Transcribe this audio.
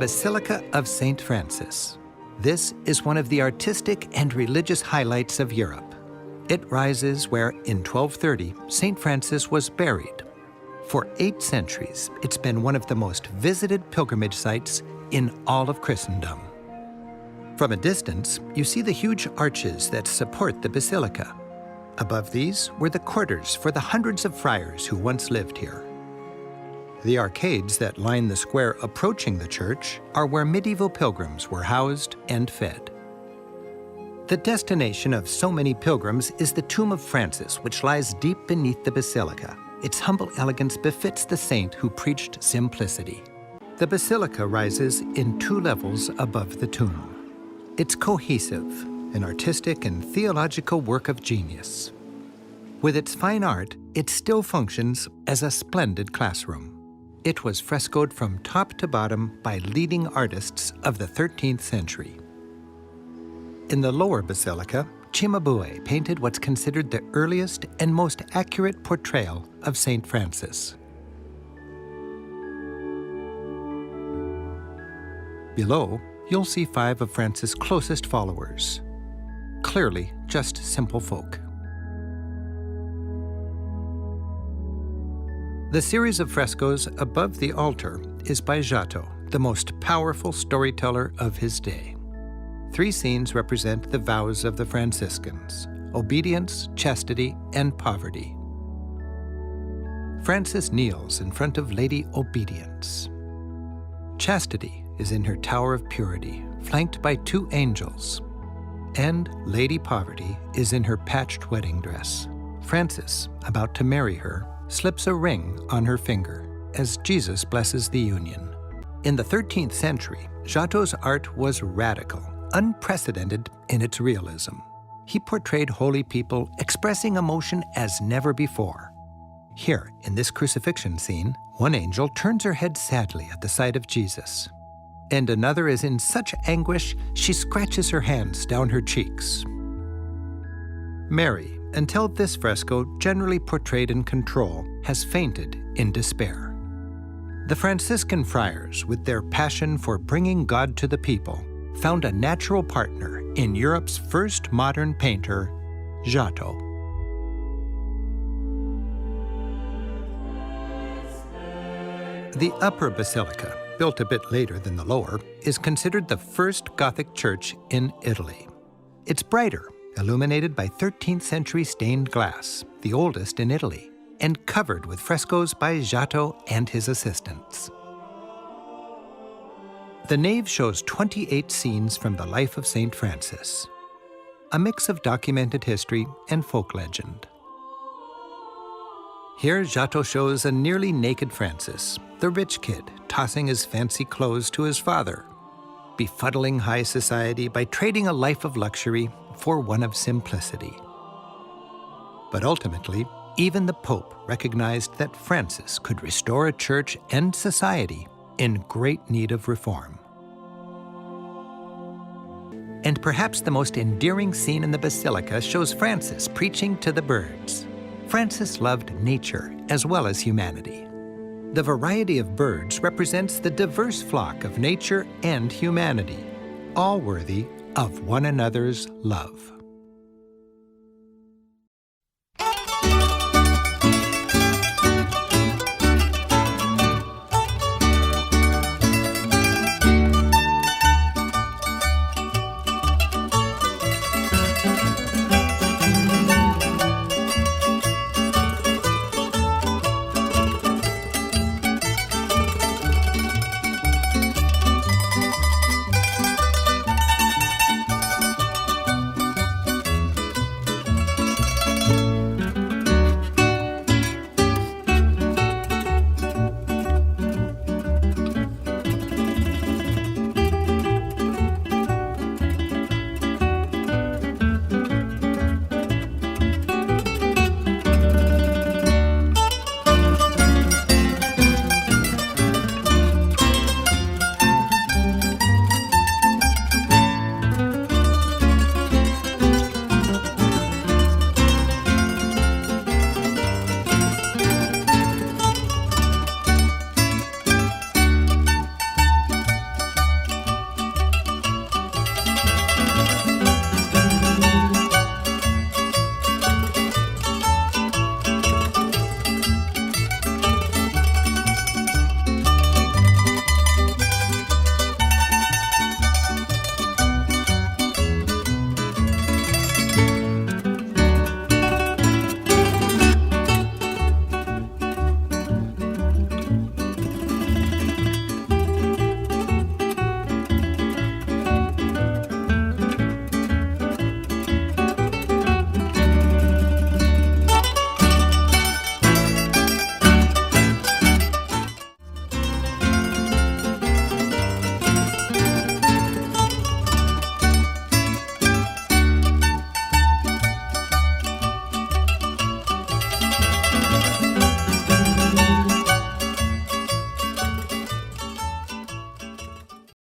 Basilica of Saint Francis. This is one of the artistic and religious highlights of Europe. It rises where, in 1230, Saint Francis was buried. For 8 centuries, it's been one of the most visited pilgrimage sites in all of Christendom. From a distance, you see the huge arches that support the basilica. Above these were the quarters for the hundreds of friars who once lived here. The arcades that line the square approaching the church are where medieval pilgrims were housed and fed. The destination of so many pilgrims is the tomb of Francis, which lies deep beneath the basilica. Its humble elegance befits the saint who preached simplicity. The basilica rises in 2 levels above the tomb. It's cohesive, an artistic and theological work of genius. With its fine art, it still functions as a splendid classroom. It was frescoed from top to bottom by leading artists of the 13th century. In the lower basilica, Cimabue painted what's considered the earliest and most accurate portrayal of Saint Francis. Below, you'll see 5 of Francis' closest followers. Clearly, just simple folk. The series of frescoes above the altar is by Giotto, the most powerful storyteller of his day. 3 scenes represent the vows of the Franciscans: obedience, chastity, and poverty. Francis kneels in front of Lady Obedience. Chastity is in her Tower of Purity, flanked by 2 angels. And Lady Poverty is in her patched wedding dress. Francis, about to marry her, slips a ring on her finger as Jesus blesses the union. In the 13th century, Giotto's art was radical, unprecedented in its realism. He portrayed holy people expressing emotion as never before. Here, in this crucifixion scene, one angel turns her head sadly at the sight of Jesus, and another is in such anguish she scratches her hands down her cheeks. Mary, until this fresco, generally portrayed in control, has fainted in despair. The Franciscan friars, with their passion for bringing God to the people, found a natural partner in Europe's first modern painter, Giotto. The upper basilica, built a bit later than the lower, is considered the first Gothic church in Italy. It's brighter, illuminated by 13th century stained glass, the oldest in Italy, and covered with frescoes by Giotto and his assistants. The nave shows 28 scenes from the life of St. Francis, a mix of documented history and folk legend. Here, Giotto shows a nearly naked Francis, the rich kid, tossing his fancy clothes to his father, befuddling high society by trading a life of luxury for one of simplicity. But ultimately, even the Pope recognized that Francis could restore a church and society in great need of reform. And perhaps the most endearing scene in the basilica shows Francis preaching to the birds. Francis loved nature as well as humanity. The variety of birds represents the diverse flock of nature and humanity, all worthy of one another's love.